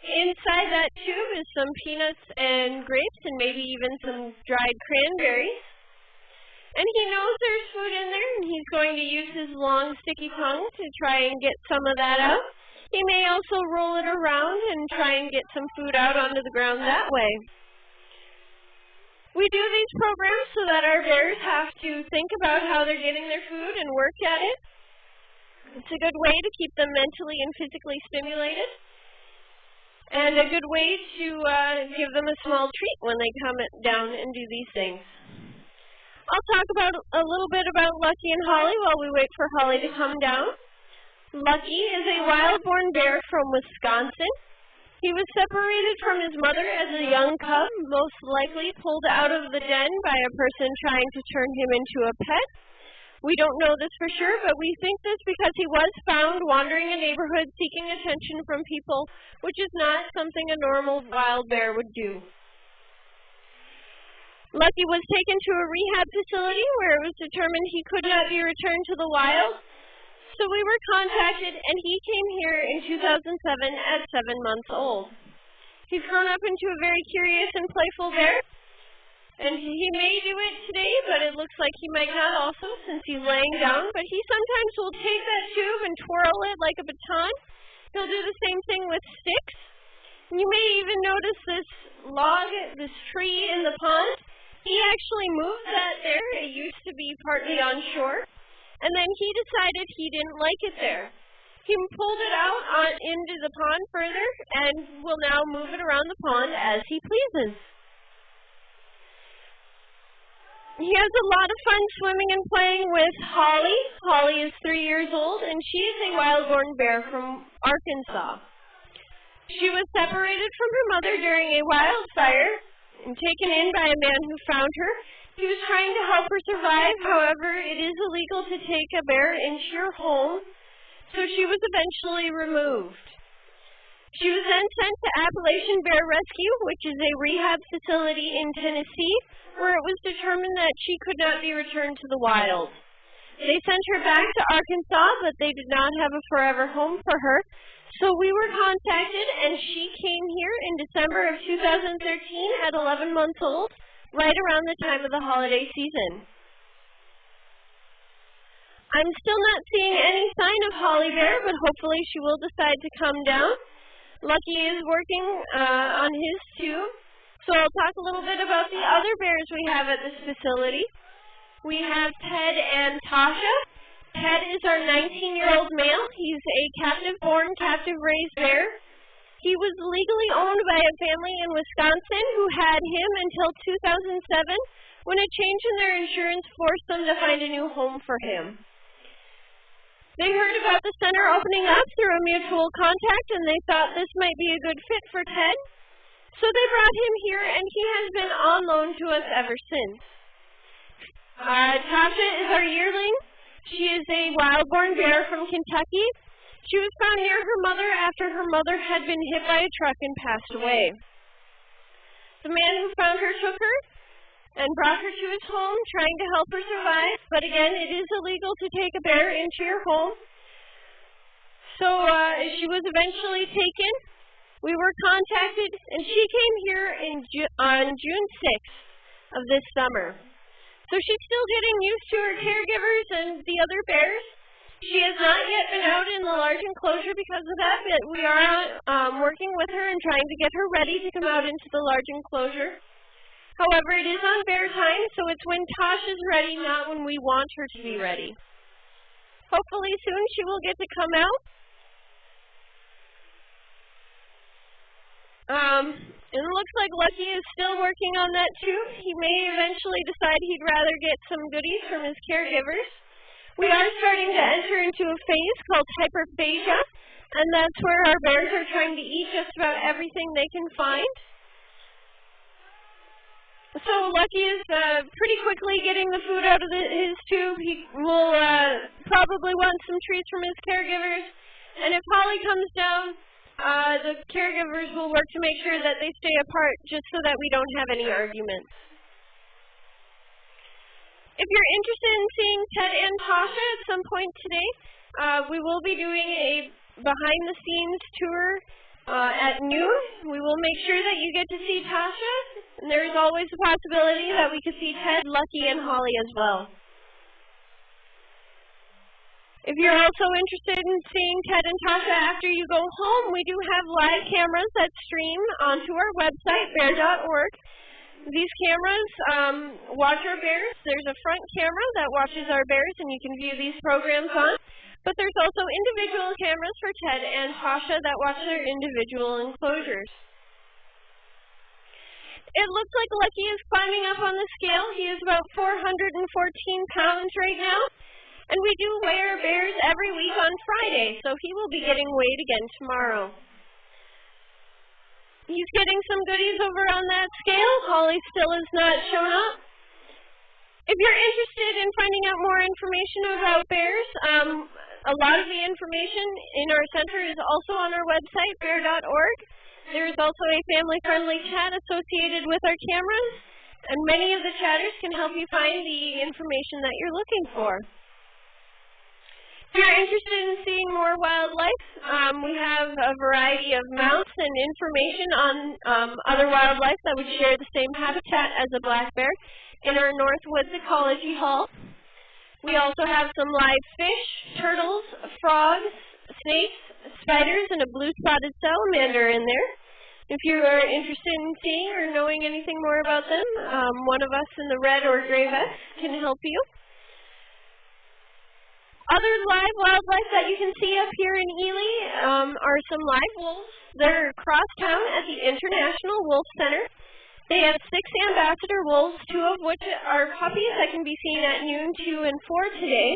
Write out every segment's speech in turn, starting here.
Inside that tube is some peanuts and grapes and maybe even some dried cranberries. And he knows there's food in there, and he's going to use his long, sticky tongue to try and get some of that out. He may also roll it around and try and get some food out onto the ground that way. We do these programs so that our bears have to think about how they're getting their food and work at it. It's a good way to keep them mentally and physically stimulated, and a good way to give them a small treat when they come down and do these things. I'll talk about a little bit about Lucky and Holly while we wait for Holly to come down. Lucky is a wild-born bear from Wisconsin. He was separated from his mother as a young cub, most likely pulled out of the den by a person trying to turn him into a pet. We don't know this for sure, but we think this because he was found wandering a neighborhood seeking attention from people, which is not something a normal wild bear would do. Lucky was taken to a rehab facility where it was determined he could not be returned to the wild. So we were contacted, and he came here in 2007 at 7 months old. He's grown up into a very curious and playful bear, and he may do it today, but it looks like he might not also since he's laying down. But he sometimes will take that tube and twirl it like a baton. He'll do the same thing with sticks. You may even notice this log, this tree in the pond. He actually moved that there. It used to be partly on shore. And then he decided he didn't like it there. He pulled it out into the pond further and will now move it around the pond as he pleases. He has a lot of fun swimming and playing with Holly. Holly is 3 years old, and she is a wild-born bear from Arkansas. She was separated from her mother during a wildfire and taken in by a man who found her. He was trying to help her survive. However, it is illegal to take a bear into your home, so she was eventually removed. She was then sent to Appalachian Bear Rescue, which is a rehab facility in Tennessee, where it was determined that she could not be returned to the wild. They sent her back to Arkansas, but they did not have a forever home for her. So we were contacted, and she came here in December of 2013 at 11 months old, right around the time of the holiday season. I'm still not seeing any sign of Holly Bear, but hopefully she will decide to come down. Lucky is working on his tube, so I'll talk a little bit about the other bears we have at this facility. We have Ted and Tasha. Ted is our 19-year-old male. He's a captive-born, captive-raised bear. He was legally owned by a family in Wisconsin who had him until 2007, when a change in their insurance forced them to find a new home for him. They heard about the center opening up through a mutual contact, and they thought this might be a good fit for Ted. So they brought him here, and he has been on loan to us ever since. Tasha is our yearling. She is a wild-born bear from Kentucky. She was found near her mother after her mother had been hit by a truck and passed away. The man who found her took her and brought her to his home, trying to help her survive. But again, it is illegal to take a bear into your home. So she was eventually taken. We were contacted, and she came here on June 6th of this summer. So she's still getting used to her caregivers and the other bears. She has not yet been out in the large enclosure because of that, but we are working with her and trying to get her ready to come out into the large enclosure. However, it is on bear time, so it's when Tasha's ready, not when we want her to be ready. Hopefully soon she will get to come out. It looks like Lucky is still working on that tube. He may eventually decide he'd rather get some goodies from his caregivers. We are starting to enter into a phase called hyperphagia, and that's where our bears are trying to eat just about everything they can find. So Lucky is pretty quickly getting the food out of his tube. He will probably want some treats from his caregivers, and if Holly comes down, the caregivers will work to make sure that they stay apart just so that we don't have any arguments. If you're interested in seeing Ted and Tasha at some point today, we will be doing a behind-the-scenes tour at at noon. We will make sure that you get to see Tasha, and there is always the possibility that we could see Ted, Lucky, and Holly as well. If you're also interested in seeing Ted and Tasha after you go home, we do have live cameras that stream onto our website, bear.org. These cameras watch our bears. There's a front camera that watches our bears, and you can view these programs on. But there's also individual cameras for Ted and Tasha that watch their individual enclosures. It looks like Lucky is climbing up on the scale. He is about 414 pounds right now. And we do weigh our bears every week on Friday, so he will be getting weighed again tomorrow. He's getting some goodies over on that scale. Holly still has not shown up. If you're interested in finding out more information about bears, a lot of the information in our center is also on our website, bear.org. There is also a family-friendly chat associated with our cameras, and many of the chatters can help you find the information that you're looking for. If you're interested in seeing more wildlife, we have a variety of mounts and information on other wildlife that would share the same habitat as a black bear in our Northwoods Ecology Hall. We also have some live fish, turtles, frogs, snakes, spiders, and a blue-spotted salamander in there. If you are interested in seeing or knowing anything more about them, one of us in the red or gray vest can help you. Other live wildlife that you can see up here in Ely are some live wolves. They're across town at the International Wolf Center. They have 6 ambassador wolves, 2 of which are puppies that can be seen at noon, 2, and 4 today.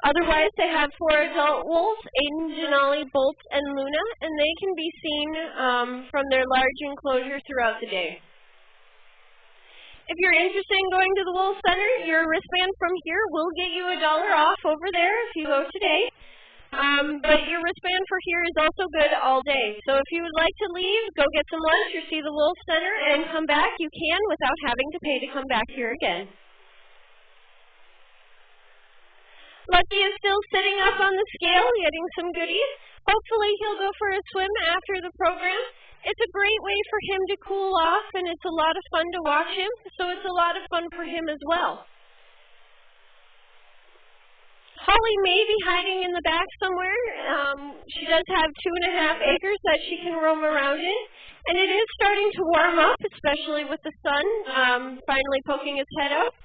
Otherwise, they have 4 adult wolves, Aiden, Denali, Bolt, and Luna, and they can be seen from their large enclosure throughout the day. If you're interested in going to the Wolf Center, your wristband from here will get you $1 off over there if you go today. But your wristband for here is also good all day. So if you would like to leave, go get some lunch or see the Wolf Center and come back, you can without having to pay to come back here again. Lucky is still sitting up on the scale, getting some goodies. Hopefully he'll go for a swim after the program. It's a great way for him to cool off, and it's a lot of fun to watch him, so it's a lot of fun for him as well. Holly may be hiding in the back somewhere. She does have 2.5 acres that she can roam around in, and it is starting to warm up, especially with the sun finally poking its head out.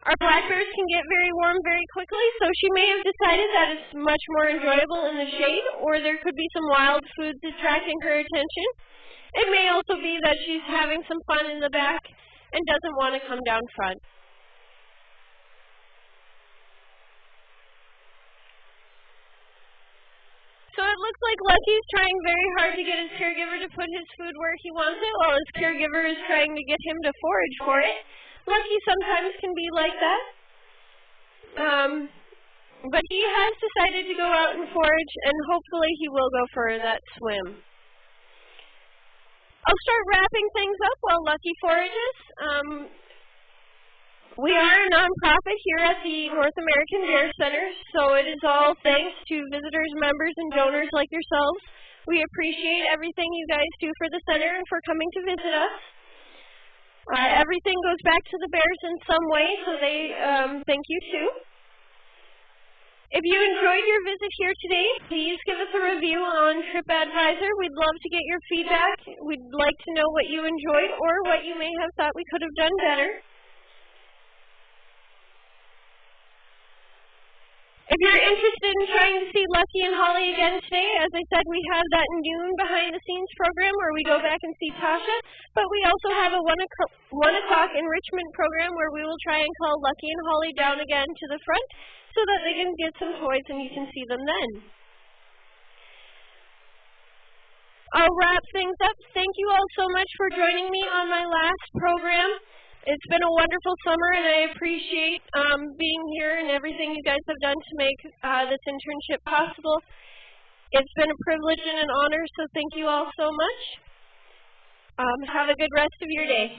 Our black bears can get very warm very quickly, so she may have decided that it's much more enjoyable in the shade, or there could be some wild foods attracting her attention. It may also be that she's having some fun in the back and doesn't want to come down front. So it looks like Lucky's trying very hard to get his caregiver to put his food where he wants it, while his caregiver is trying to get him to forage for it. Lucky sometimes can be like that. But he has decided to go out and forage, and hopefully he will go for that swim. I'll start wrapping things up while Lucky forages. We are a nonprofit here at the North American Bear Center, so it is all thanks to visitors, members, and donors like yourselves. We appreciate everything you guys do for the center and for coming to visit us. Everything goes back to the bears in some way, so they thank you too. If you enjoyed your visit here today, please give us a review on TripAdvisor. We'd love to get your feedback. We'd like to know what you enjoyed or what you may have thought we could have done better. If you're interested in trying to see Lucky and Holly again today, as I said, we have that noon behind-the-scenes program where we go back and see Tasha, but we also have a 1 o'clock enrichment program where we will try and call Lucky and Holly down again to the front so that they can get some toys and you can see them then. I'll wrap things up. Thank you all so much for joining me on my last program. It's been a wonderful summer, and I appreciate being here and everything you guys have done to make this internship possible. It's been a privilege and an honor, so thank you all so much. Have a good rest of your day.